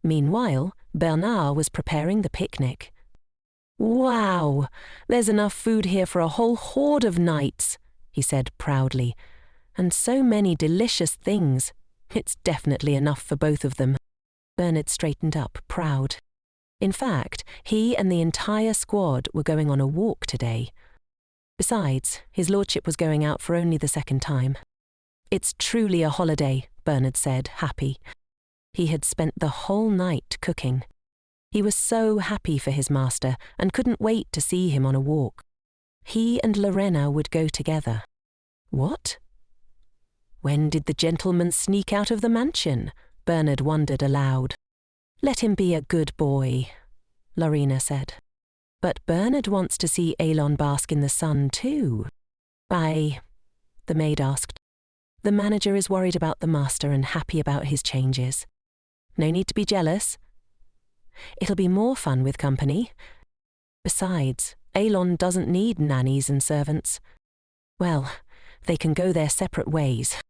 Meanwhile, Bernard was preparing the picnic. "Wow, there's enough food here for a whole horde of knights," he said proudly. "And so many delicious things. It's definitely enough for both of them." Bernard straightened up, proud. In fact, he and the entire squad were going on a walk today. Besides, his lordship was going out for only the second time. "It's truly a holiday," Bernard said, happy. He had spent the whole night cooking. He was so happy for his master and couldn't wait to see him on a walk. He and Lorena would go together. What? When did the gentleman sneak out of the mansion? Bernard wondered aloud. "Let him be a good boy," Lorena said. "But Bernard wants to see Elle bask in the sun too." "Aye," the maid asked. "The manager is worried about the master and happy about his changes. No need to be jealous. It'll be more fun with company. Besides, Elle doesn't need nannies and servants. Well, they can go their separate ways."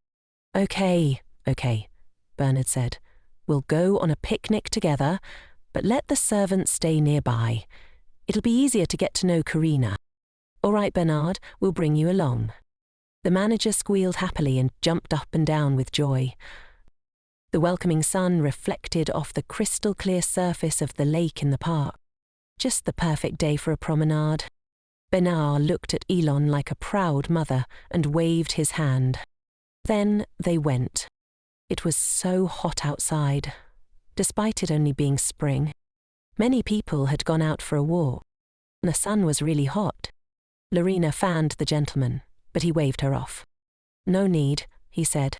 Okay, Bernard said. "We'll go on a picnic together, but let the servants stay nearby. It'll be easier to get to know Karina." "All right, Bernard, we'll bring you along." The manager squealed happily and jumped up and down with joy. The welcoming sun reflected off the crystal-clear surface of the lake in the park. Just the perfect day for a promenade. Bernard looked at Elle like a proud mother and waved his hand. Then they went. It was so hot outside, despite it only being spring. Many people had gone out for a walk. The sun was really hot. Lorena fanned the gentleman, but he waved her off. "No need," he said.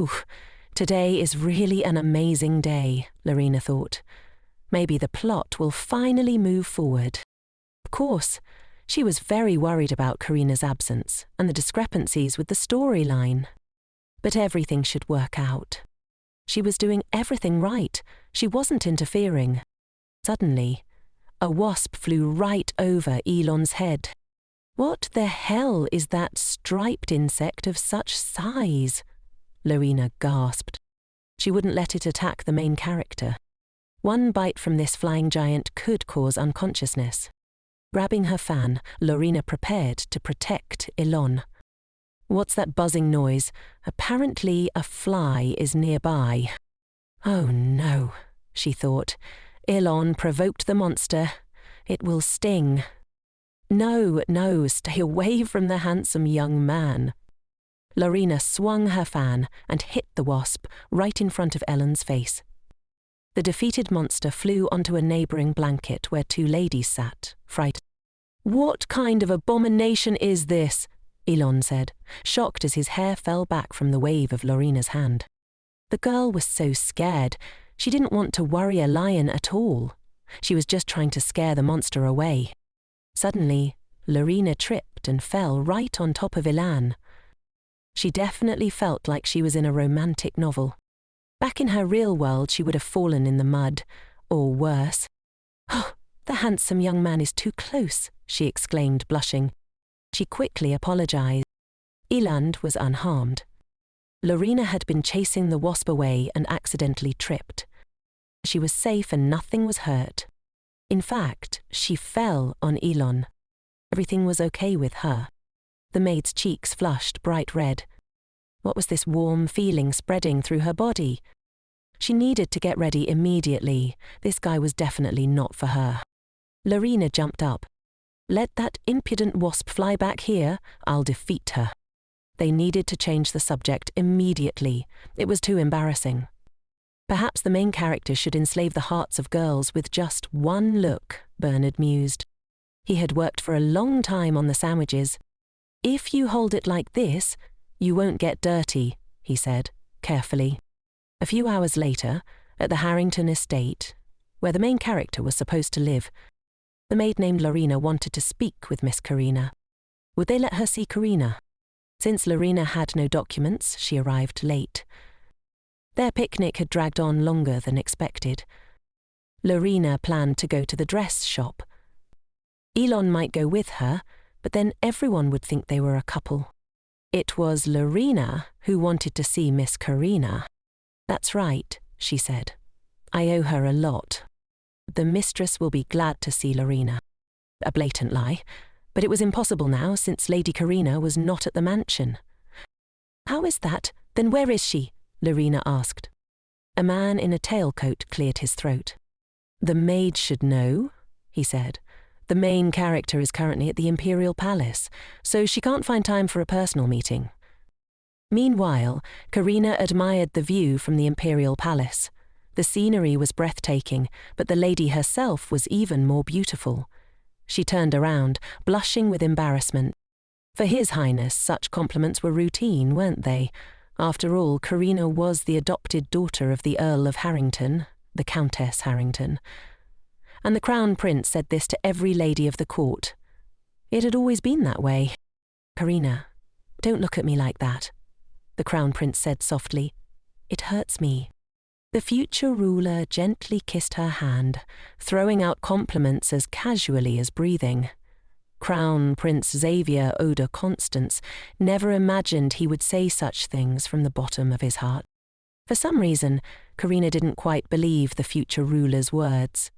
"Oof, today is really an amazing day," Lorena thought. Maybe the plot will finally move forward. Of course, she was very worried about Karina's absence and the discrepancies with the storyline. But everything should work out. She was doing everything right. She wasn't interfering. Suddenly, a wasp flew right over Elon's head. "What the hell is that striped insect of such size?" Lorena gasped. She wouldn't let it attack the main character. One bite from this flying giant could cause unconsciousness. Grabbing her fan, Lorena prepared to protect Elon. "What's that buzzing noise? Apparently a fly is nearby." "Oh no," she thought. "Elon provoked the monster. It will sting." No, stay away from the handsome young man." Lorena swung her fan and hit the wasp right in front of Ellen's face. The defeated monster flew onto a neighbouring blanket where two ladies sat, frightened. "What kind of abomination is this?" Elon said, shocked as his hair fell back from the wave of Lorena's hand. The girl was so scared, she didn't want to worry a lion at all. She was just trying to scare the monster away. Suddenly, Lorena tripped and fell right on top of Elan. She definitely felt like she was in a romantic novel. Back in her real world, she would have fallen in the mud, or worse. "Oh, the handsome young man is too close," she exclaimed, blushing. She quickly apologized. Eland was unharmed. Lorena had been chasing the wasp away and accidentally tripped. She was safe and nothing was hurt. In fact, she fell on Elon. Everything was okay with her. The maid's cheeks flushed bright red. What was this warm feeling spreading through her body? She needed to get ready immediately. This guy was definitely not for her. Lorena jumped up. "Let that impudent wasp fly back here. I'll defeat her." They needed to change the subject immediately. It was too embarrassing. Perhaps the main character should enslave the hearts of girls with just one look, Bernard mused. He had worked for a long time on the sandwiches. "If you hold it like this, you won't get dirty," he said, carefully. A few hours later, at the Harrington estate, where the main character was supposed to live, the maid named Lorena wanted to speak with Miss Karina. Would they let her see Karina? Since Lorena had no documents, she arrived late. Their picnic had dragged on longer than expected. Lorena planned to go to the dress shop. Elon might go with her, but then everyone would think they were a couple. It was Lorena who wanted to see Miss Karina. "That's right," she said. I owe her a lot. The mistress will be glad to see Lorena. A blatant lie, but it was impossible now since Lady Karina was not at the mansion. How is that? Then where is she? Lorena asked. A man in a tailcoat cleared his throat. The maid should know, he said. The main character is currently at the Imperial Palace, so she can't find time for a personal meeting. Meanwhile, Karina admired the view from the Imperial Palace. The scenery was breathtaking, but the lady herself was even more beautiful. She turned around, blushing with embarrassment. For His Highness, such compliments were routine, weren't they? After all, Karina was the adopted daughter of the Earl of Harrington, the Countess Harrington. And the Crown Prince said this to every lady of the court. It had always been that way. Karina, don't look at me like that, the Crown Prince said softly. It hurts me. The future ruler gently kissed her hand, throwing out compliments as casually as breathing. Crown Prince Xavier Oda Constance never imagined he would say such things from the bottom of his heart. For some reason, Karina didn't quite believe the future ruler's words.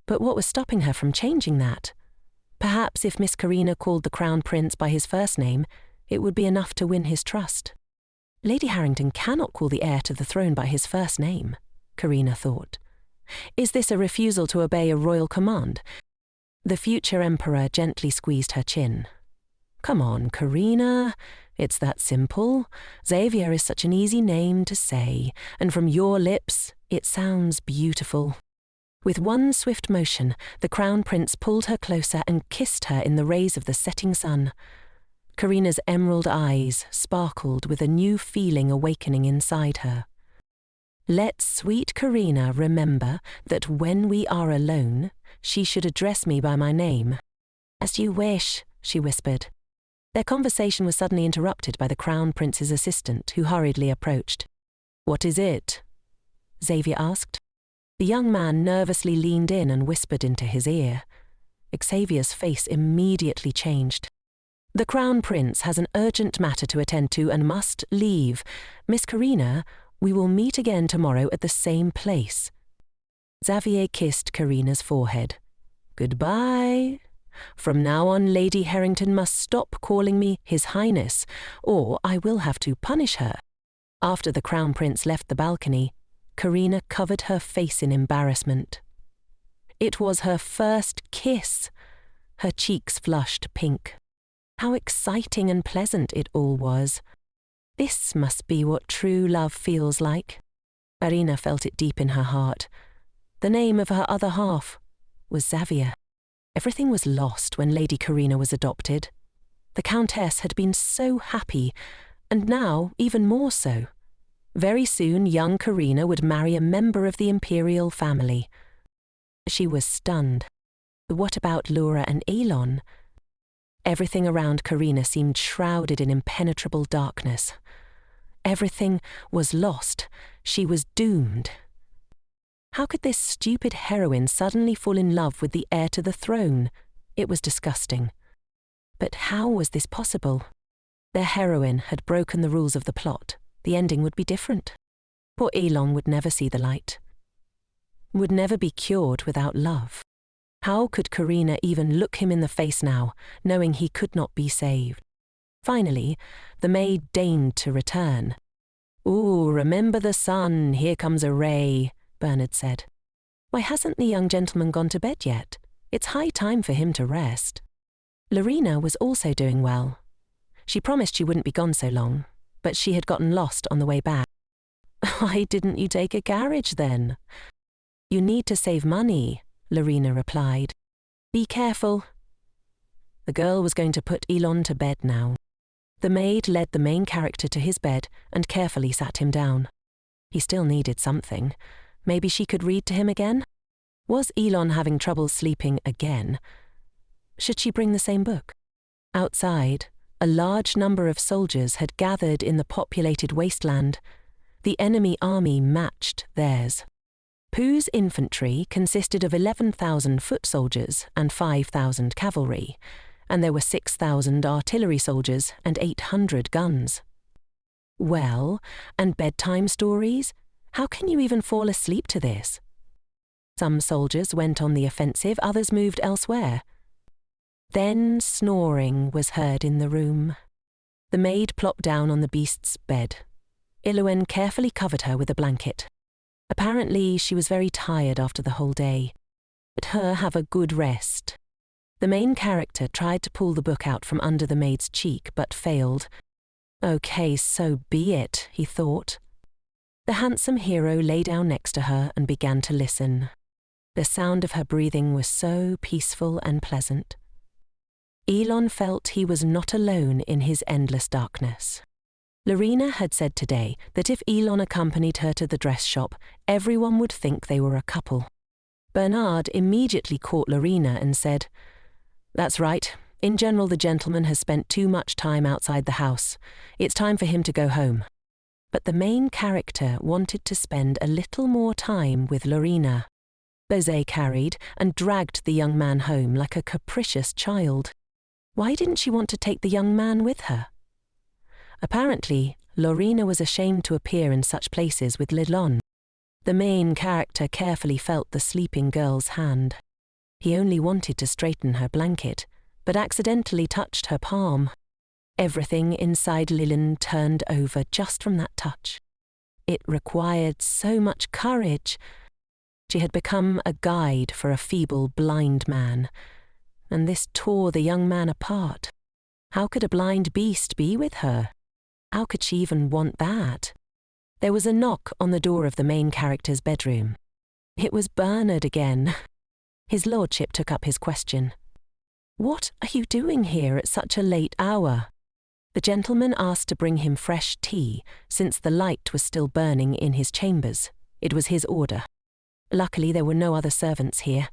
But what was stopping her from changing that? Perhaps if Miss Karina called the Crown Prince by his first name, it would be enough to win his trust. Lady Harrington cannot call the heir to the throne by his first name, Karina thought. Is this a refusal to obey a royal command? The future emperor gently squeezed her chin. Come on, Karina. It's that simple. Xavier is such an easy name to say, and from your lips, it sounds beautiful. With one swift motion, the Crown Prince pulled her closer and kissed her in the rays of the setting sun. Karina's emerald eyes sparkled with a new feeling awakening inside her. Let sweet Karina remember that when we are alone, she should address me by my name. As you wish, she whispered. Their conversation was suddenly interrupted by the Crown Prince's assistant, who hurriedly approached. What is it? Xavier asked. The young man nervously leaned in and whispered into his ear. Xavier's face immediately changed. The Crown Prince has an urgent matter to attend to and must leave. Miss Karina, we will meet again tomorrow at the same place. Xavier kissed Karina's forehead. Goodbye. From now on, Lady Harrington must stop calling me His Highness, or I will have to punish her. After the Crown Prince left the balcony, Karina covered her face in embarrassment. It was her first kiss. Her cheeks flushed pink. How exciting and pleasant it all was. This must be what true love feels like. Karina felt it deep in her heart. The name of her other half was Xavier. Everything was lost when Lady Karina was adopted. The Countess had been so happy, and now even more so. Very soon young Karina would marry a member of the imperial family. She was stunned. What about Laura and Elon? Everything around Karina seemed shrouded in impenetrable darkness. Everything was lost. She was doomed. How could this stupid heroine suddenly fall in love with the heir to the throne? It was disgusting. But how was this possible? Their heroine had broken the rules of the plot. The ending would be different. Poor Elon would never see the light. Would never be cured without love. How could Karina even look him in the face now, knowing he could not be saved? Finally, the maid deigned to return. Ooh, remember the sun, here comes a ray, Bernard said. Why hasn't the young gentleman gone to bed yet? It's high time for him to rest. Lorena was also doing well. She promised she wouldn't be gone so long, but she had gotten lost on the way back. Why didn't you take a carriage then? You need to save money, Lorena replied. Be careful. The girl was going to put Elon to bed now. The maid led the main character to his bed and carefully sat him down. He still needed something. Maybe she could read to him again? Was Elon having trouble sleeping again? Should she bring the same book? Outside, a large number of soldiers had gathered in the populated wasteland. The enemy army matched theirs. Pooh's infantry consisted of 11,000 foot soldiers and 5,000 cavalry, and there were 6,000 artillery soldiers and 800 guns. Well, and bedtime stories? How can you even fall asleep to this? Some soldiers went on the offensive, others moved elsewhere. Then snoring was heard in the room. The maid plopped down on the beast's bed. Iluan carefully covered her with a blanket. Apparently, she was very tired after the whole day. Let her have a good rest. The main character tried to pull the book out from under the maid's cheek, but failed. Okay, so be it, he thought. The handsome hero lay down next to her and began to listen. The sound of her breathing was so peaceful and pleasant. Elon felt he was not alone in his endless darkness. Lorena had said today that if Elon accompanied her to the dress shop, everyone would think they were a couple. Bernard immediately caught Lorena and said, "That's right. In general, the gentleman has spent too much time outside the house. It's time for him to go home." But the main character wanted to spend a little more time with Lorena. Bose carried and dragged the young man home like a capricious child. Why didn't she want to take the young man with her? Apparently, Lorena was ashamed to appear in such places with Lidlon. The main character carefully felt the sleeping girl's hand. He only wanted to straighten her blanket, but accidentally touched her palm. Everything inside Lilin turned over just from that touch. It required so much courage. She had become a guide for a feeble, blind man, and this tore the young man apart. How could a blind beast be with her? How could she even want that? There was a knock on the door of the main character's bedroom. It was Bernard again. His lordship took up his question. "What are you doing here at such a late hour?" The gentleman asked to bring him fresh tea, since the light was still burning in his chambers. It was his order. Luckily, there were no other servants here.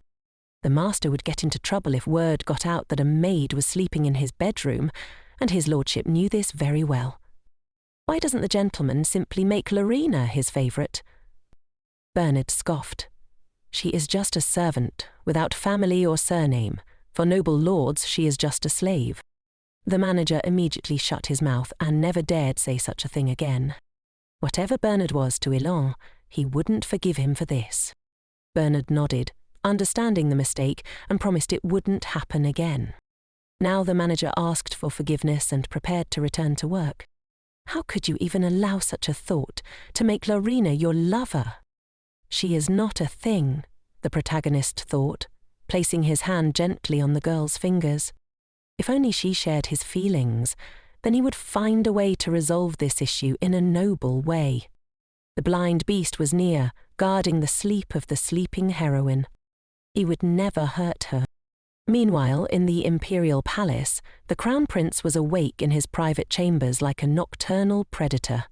The master would get into trouble if word got out that a maid was sleeping in his bedroom, and his lordship knew this very well. Why doesn't the gentleman simply make Lorena his favourite? Bernard scoffed. She is just a servant, without family or surname. For noble lords, she is just a slave. The manager immediately shut his mouth and never dared say such a thing again. Whatever Bernard was to Elan, he wouldn't forgive him for this. Bernard nodded, understanding the mistake, and promised it wouldn't happen again. Now the manager asked for forgiveness and prepared to return to work. How could you even allow such a thought, to make Lorena your lover? She is not a thing, the protagonist thought, placing his hand gently on the girl's fingers. If only she shared his feelings, then he would find a way to resolve this issue in a noble way. The blind beast was near, guarding the sleep of the sleeping heroine. He would never hurt her. Meanwhile, in the imperial palace, the crown prince was awake in his private chambers like a nocturnal predator.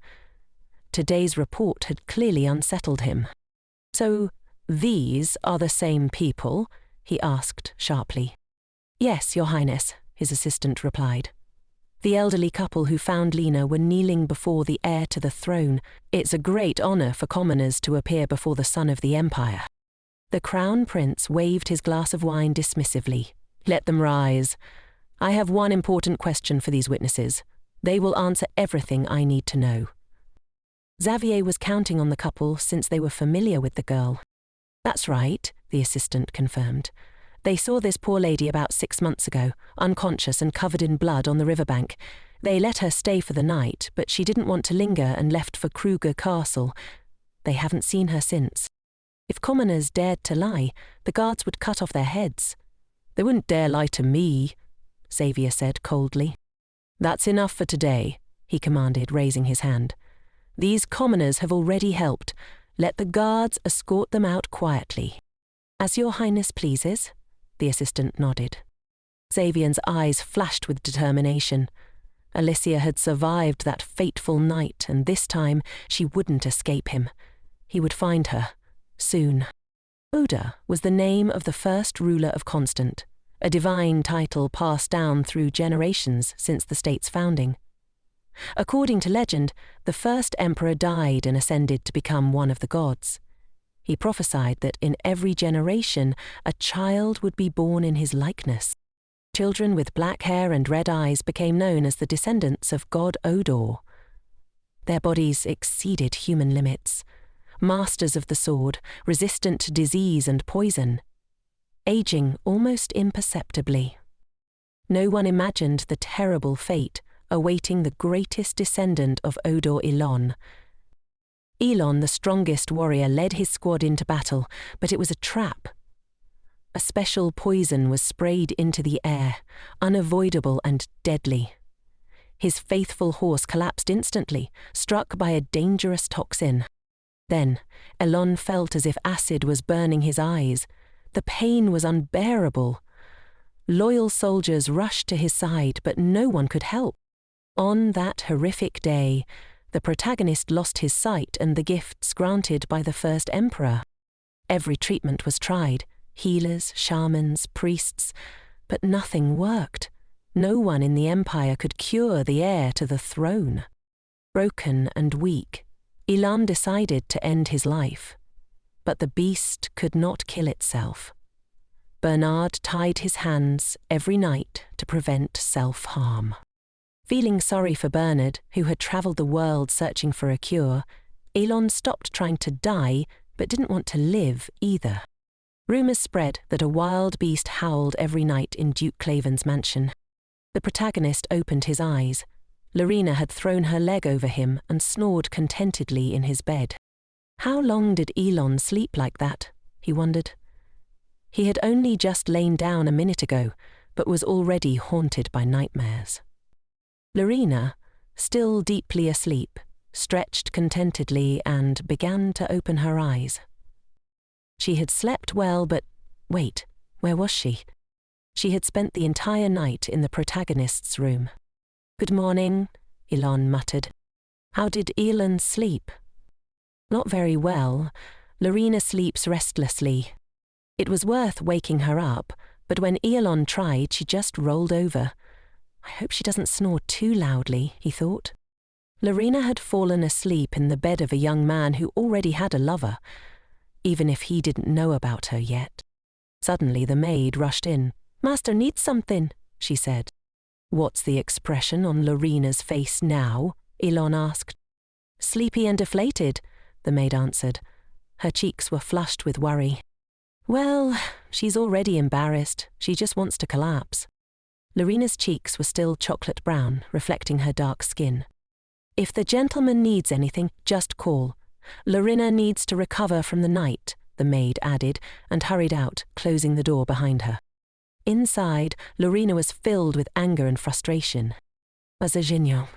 Today's report had clearly unsettled him. "So, these are the same people?" he asked sharply. "Yes, Your Highness," his assistant replied. The elderly couple who found Lena were kneeling before the heir to the throne. It's a great honor for commoners to appear before the son of the empire. The crown prince waved his glass of wine dismissively. "Let them rise. I have one important question for these witnesses. They will answer everything I need to know." Xavier was counting on the couple since they were familiar with the girl. "That's right," the assistant confirmed. "They saw this poor lady about 6 months ago, unconscious and covered in blood on the riverbank. They let her stay for the night, but she didn't want to linger and left for Kruger Castle. They haven't seen her since. If commoners dared to lie, the guards would cut off their heads." "They wouldn't dare lie to me," Xavier said coldly. "That's enough for today," he commanded, raising his hand. "These commoners have already helped. Let the guards escort them out quietly." "As Your Highness pleases," the assistant nodded. Xavier's eyes flashed with determination. Alicia had survived that fateful night, and this time she wouldn't escape him. He would find her. Soon. Oda was the name of the first ruler of Constant, a divine title passed down through generations since the state's founding. According to legend, the first emperor died and ascended to become one of the gods. He prophesied that in every generation a child would be born in his likeness. Children with black hair and red eyes became known as the descendants of god Odor. Their bodies exceeded human limits. masters of the sword, resistant to disease and poison, aging almost imperceptibly. No one imagined the terrible fate awaiting the greatest descendant of Odor Elon. Elon, the strongest warrior, led his squad into battle, but it was a trap. A special poison was sprayed into the air, unavoidable and deadly. His faithful horse collapsed instantly, struck by a dangerous toxin. Then, Elon felt as if acid was burning his eyes. The pain was unbearable. Loyal soldiers rushed to his side, but no one could help. On that horrific day, the protagonist lost his sight and the gifts granted by the first emperor. Every treatment was tried, healers, shamans, priests, but nothing worked. No one in the empire could cure the heir to the throne. Broken and weak, Elon decided to end his life. But the beast could not kill itself. Bernard tied his hands every night to prevent self-harm. Feeling sorry for Bernard, who had travelled the world searching for a cure, Elon stopped trying to die, but didn't want to live either. Rumours spread that a wild beast howled every night in Duke Claven's mansion. The protagonist opened his eyes. Lorena had thrown her leg over him and snored contentedly in his bed. How long did Elon sleep like that? He wondered. He had only just lain down a minute ago, but was already haunted by nightmares. Lorena, still deeply asleep, stretched contentedly and began to open her eyes. She had slept well, but wait, where was she? She had spent the entire night in the protagonist's room. "Good morning," Elon muttered. "How did Elon sleep?" "Not very well. Lorena sleeps restlessly. It was worth waking her up, but when Elon tried, she just rolled over. I hope she doesn't snore too loudly," he thought. Lorena had fallen asleep in the bed of a young man who already had a lover, even if he didn't know about her yet. Suddenly the maid rushed in. "Master needs something," she said. "What's the expression on Lorena's face now?" Elon asked. "Sleepy and deflated," the maid answered. Her cheeks were flushed with worry. "Well, she's already embarrassed. She just wants to collapse." Lorena's cheeks were still chocolate brown, reflecting her dark skin. "If the gentleman needs anything, just call. Lorena needs to recover from the night," the maid added, and hurried out, closing the door behind her. Inside, Lorena was filled with anger and frustration. "As a génial.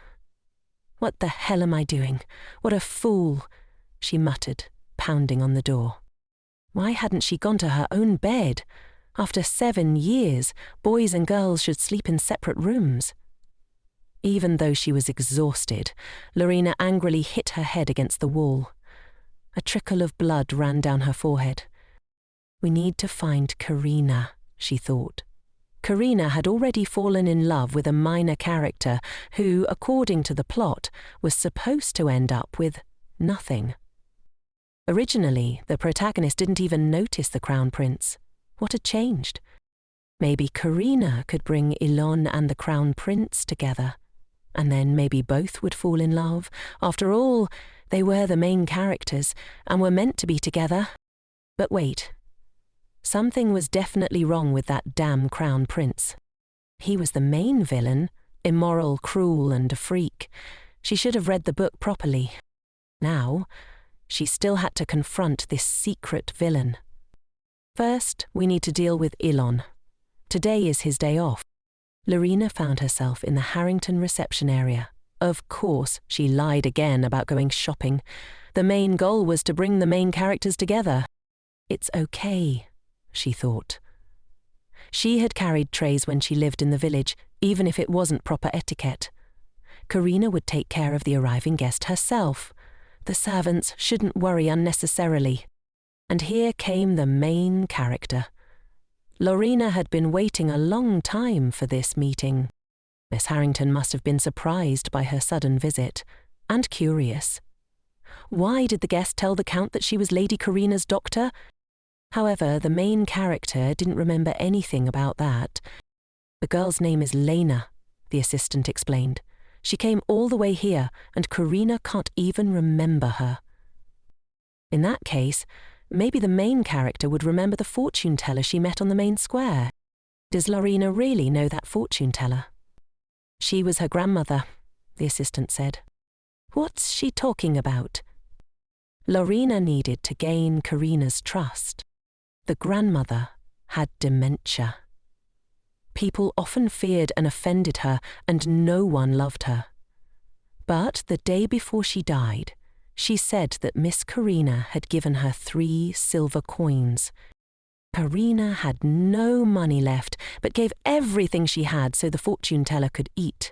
What the hell am I doing? What a fool," she muttered, pounding on the door. Why hadn't she gone to her own bed? After 7 years, boys and girls should sleep in separate rooms. Even though she was exhausted, Lorena angrily hit her head against the wall. A trickle of blood ran down her forehead. "We need to find Karina," she thought. Karina had already fallen in love with a minor character who, according to the plot, was supposed to end up with nothing. Originally, the protagonist didn't even notice the crown prince. What had changed? Maybe Karina could bring Elon and the crown prince together. And then maybe both would fall in love. After all, they were the main characters and were meant to be together. But wait. Something was definitely wrong with that damn crown prince. He was the main villain, immoral, cruel, and a freak. She should have read the book properly. Now, she still had to confront this secret villain. First, we need to deal with Elon. Today is his day off. Lorena found herself in the Harrington reception area. Of course, she lied again about going shopping. The main goal was to bring the main characters together. It's okay, she thought. She had carried trays when she lived in the village, even if it wasn't proper etiquette. Karina would take care of the arriving guest herself. The servants shouldn't worry unnecessarily. And here came the main character. Lorena had been waiting a long time for this meeting. Miss Harrington must have been surprised by her sudden visit, and curious. Why did the guest tell the Count that she was Lady Karina's doctor? However, the main character didn't remember anything about that. "The girl's name is Lena," the assistant explained. "She came all the way here, and Karina can't even remember her." In that case, maybe the main character would remember the fortune teller she met on the main square. Does Lorena really know that fortune teller? She was her grandmother, the assistant said. What's she talking about? Lorena needed to gain Karina's trust. The grandmother had dementia. People often feared and offended her, and no one loved her. But the day before she died, she said that Miss Karina had given her 3 silver coins. Karina had no money left, but gave everything she had so the fortune teller could eat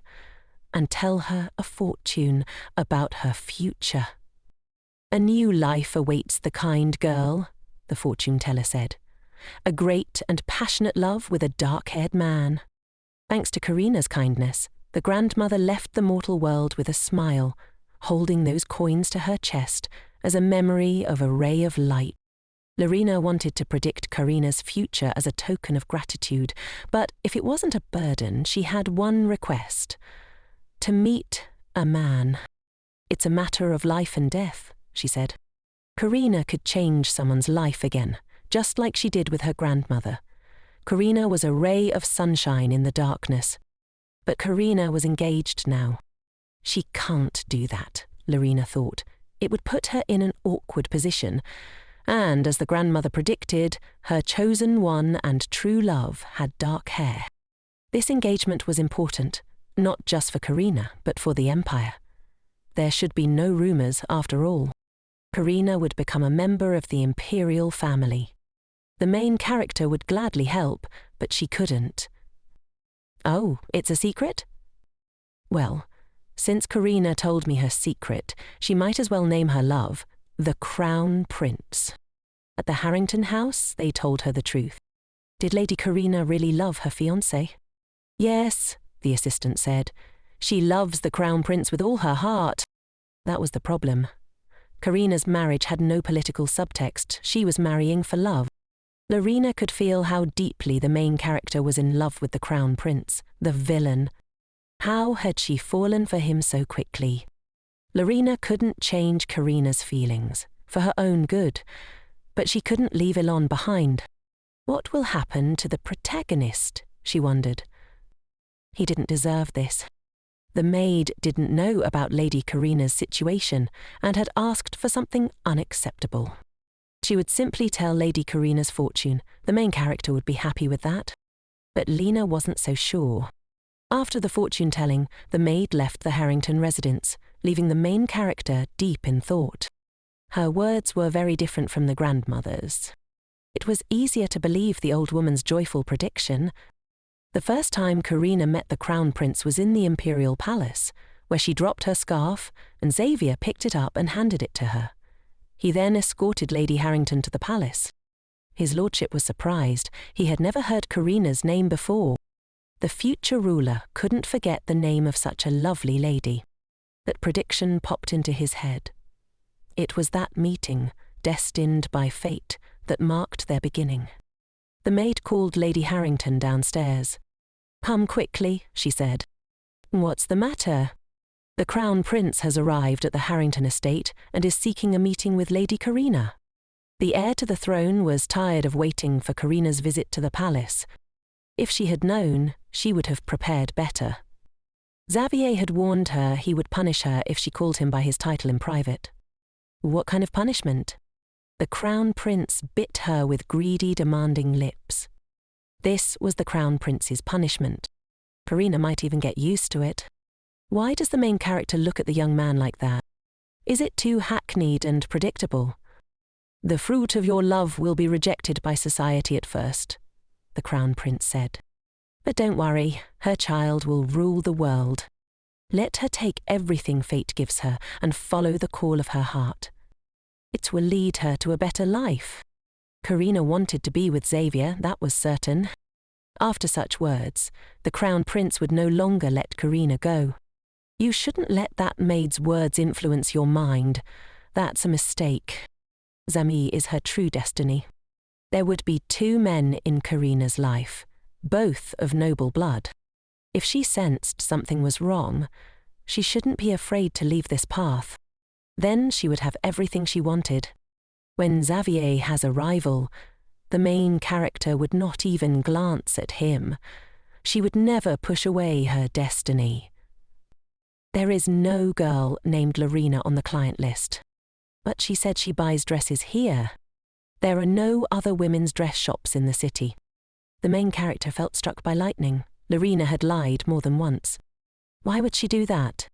and tell her a fortune about her future. A new life awaits the kind girl, the fortune teller said. A great and passionate love with a dark-haired man. Thanks to Karina's kindness, the grandmother left the mortal world with a smile, holding those coins to her chest as a memory of a ray of light. Lorena wanted to predict Karina's future as a token of gratitude, but if it wasn't a burden, she had one request: to meet a man. It's a matter of life and death, she said. Karina could change someone's life again, just like she did with her grandmother. Karina was a ray of sunshine in the darkness. But Karina was engaged now. She can't do that, Lorena thought. It would put her in an awkward position. And, as the grandmother predicted, her chosen one and true love had dark hair. This engagement was important, not just for Karina, but for the Empire. There should be no rumors, after all. Karina would become a member of the imperial family. The main character would gladly help, but she couldn't. Oh, it's a secret? Well, since Karina told me her secret, she might as well name her love the Crown Prince. At the Harrington house, they told her the truth. Did Lady Karina really love her fiancé? Yes, the assistant said. She loves the Crown Prince with all her heart. That was the problem. Karina's marriage had no political subtext. She was marrying for love. Lorena could feel how deeply the main character was in love with the Crown Prince, the villain. How had she fallen for him so quickly? Lorena couldn't change Karina's feelings, for her own good, but she couldn't leave Elon behind. What will happen to the protagonist, she wondered. He didn't deserve this. The maid didn't know about Lady Karina's situation and had asked for something unacceptable. She would simply tell Lady Karina's fortune. The main character would be happy with that. But Lena wasn't so sure. After the fortune-telling, the maid left the Harrington residence, leaving the main character deep in thought. Her words were very different from the grandmother's. It was easier to believe the old woman's joyful prediction. The first time Karina met the Crown Prince was in the Imperial Palace, where she dropped her scarf, and Xavier picked it up and handed it to her. He then escorted Lady Harrington to the palace. His lordship was surprised. He had never heard Karina's name before. The future ruler couldn't forget the name of such a lovely lady. That prediction popped into his head. It was that meeting, destined by fate, that marked their beginning. The maid called Lady Harrington downstairs. "Come quickly," she said. "What's the matter?" "The Crown Prince has arrived at the Harrington estate and is seeking a meeting with Lady Karina." The heir to the throne was tired of waiting for Karina's visit to the palace. If she had known, she would have prepared better. Xavier had warned her he would punish her if she called him by his title in private. What kind of punishment? The Crown Prince bit her with greedy, demanding lips. This was the Crown Prince's punishment. Karina might even get used to it. Why does the main character look at the young man like that? Is it too hackneyed and predictable? "The fruit of your love will be rejected by society at first," the Crown Prince said. "But don't worry, her child will rule the world. Let her take everything fate gives her and follow the call of her heart. It will lead her to a better life." Karina wanted to be with Xavier, that was certain. After such words, the Crown Prince would no longer let Karina go. You shouldn't let that maid's words influence your mind. That's a mistake. Zami is her true destiny. There would be 2 men in Karina's life, both of noble blood. If she sensed something was wrong, she shouldn't be afraid to leave this path. Then she would have everything she wanted. When Xavier has a rival, the main character would not even glance at him. She would never push away her destiny. There is no girl named Lorena on the client list, but she said she buys dresses here. There are no other women's dress shops in the city. The main character felt struck by lightning. Lorena had lied more than once. Why would she do that?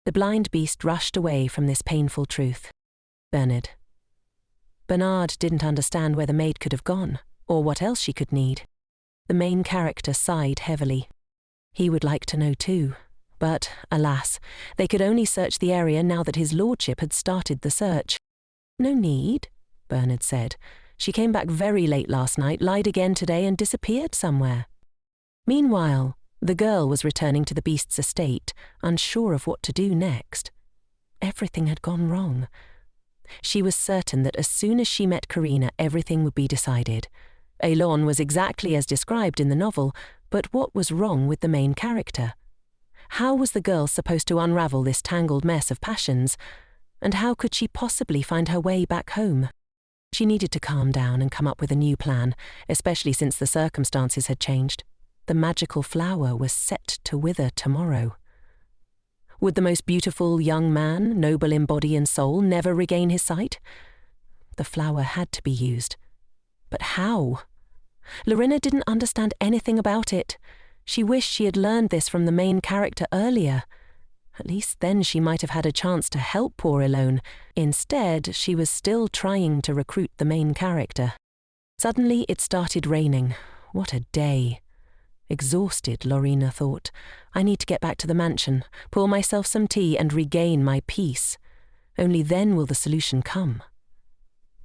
The blind beast rushed away from this painful truth. Bernard didn't understand where the maid could have gone, or what else she could need. The main character sighed heavily. He would like to know too, but, alas, they could only search the area now that his lordship had started the search. No need, Bernard said. She came back very late last night, lied again today, and disappeared somewhere. Meanwhile, the girl was returning to the beast's estate, unsure of what to do next. Everything had gone wrong. She was certain that as soon as she met Karina, everything would be decided. Elle was exactly as described in the novel, but what was wrong with the main character? How was the girl supposed to unravel this tangled mess of passions? And how could she possibly find her way back home? She needed to calm down and come up with a new plan, especially since the circumstances had changed. The magical flower was set to wither tomorrow. Would the most beautiful young man, noble in body and soul, never regain his sight? The flower had to be used. But how? Lorena didn't understand anything about it. She wished she had learned this from the main character earlier. At least then she might have had a chance to help poor Elone. Instead, she was still trying to recruit the main character. Suddenly it started raining. What a day. Exhausted, Lorena thought. I need to get back to the mansion, pour myself some tea and regain my peace. Only then will the solution come.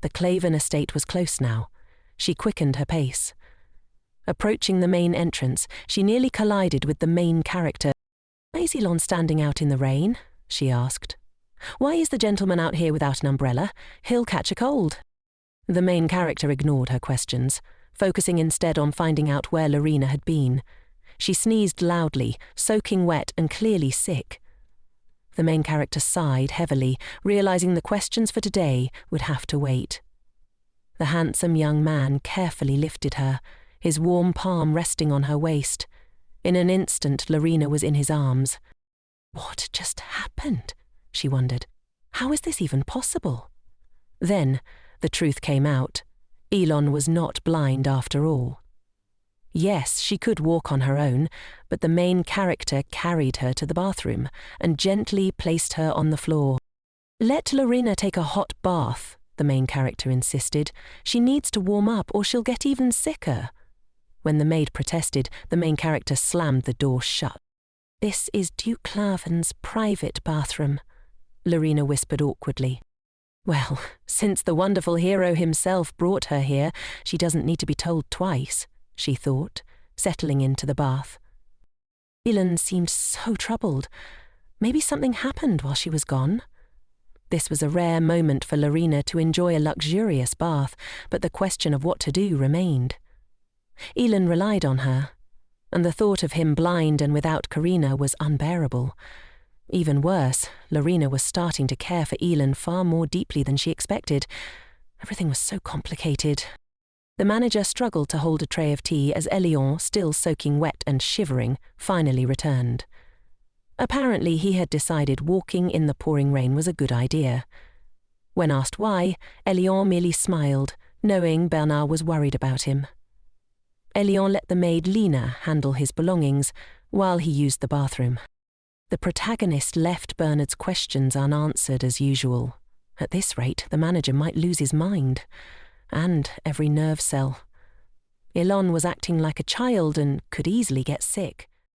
The Claven estate was close now. She quickened her pace. Approaching the main entrance, she nearly collided with the main character. "Why is Elon standing out in the rain?" she asked. "Why is the gentleman out here without an umbrella? He'll catch a cold." The main character ignored her questions, focusing instead on finding out where Lorena had been. She sneezed loudly, soaking wet and clearly sick. The main character sighed heavily, realizing the questions for today would have to wait. The handsome young man carefully lifted her, his warm palm resting on her waist. In an instant, Lorena was in his arms. What just happened? She wondered. How is this even possible? Then, the truth came out. Elon was not blind after all. Yes, she could walk on her own, but the main character carried her to the bathroom and gently placed her on the floor. "Let Lorena take a hot bath," the main character insisted. "She needs to warm up or she'll get even sicker." When the maid protested, the main character slammed the door shut. "This is Duke Claven's private bathroom," Lorena whispered awkwardly. Well, since the wonderful hero himself brought her here, she doesn't need to be told twice, she thought, settling into the bath. Elon seemed so troubled. Maybe something happened while she was gone. This was a rare moment for Lorena to enjoy a luxurious bath, but the question of what to do remained. Elon relied on her, and the thought of him blind and without Karina was unbearable. Even worse, Lorena was starting to care for Elon far more deeply than she expected. Everything was so complicated. The manager struggled to hold a tray of tea as Elion, still soaking wet and shivering, finally returned. Apparently he had decided walking in the pouring rain was a good idea. When asked why, Elion merely smiled, knowing Bernard was worried about him. Elion let the maid Lina handle his belongings while he used the bathroom. The protagonist left Bernard's questions unanswered as usual. At this rate, the manager might lose his mind, and every nerve cell. Elon was acting like a child and could easily get sick.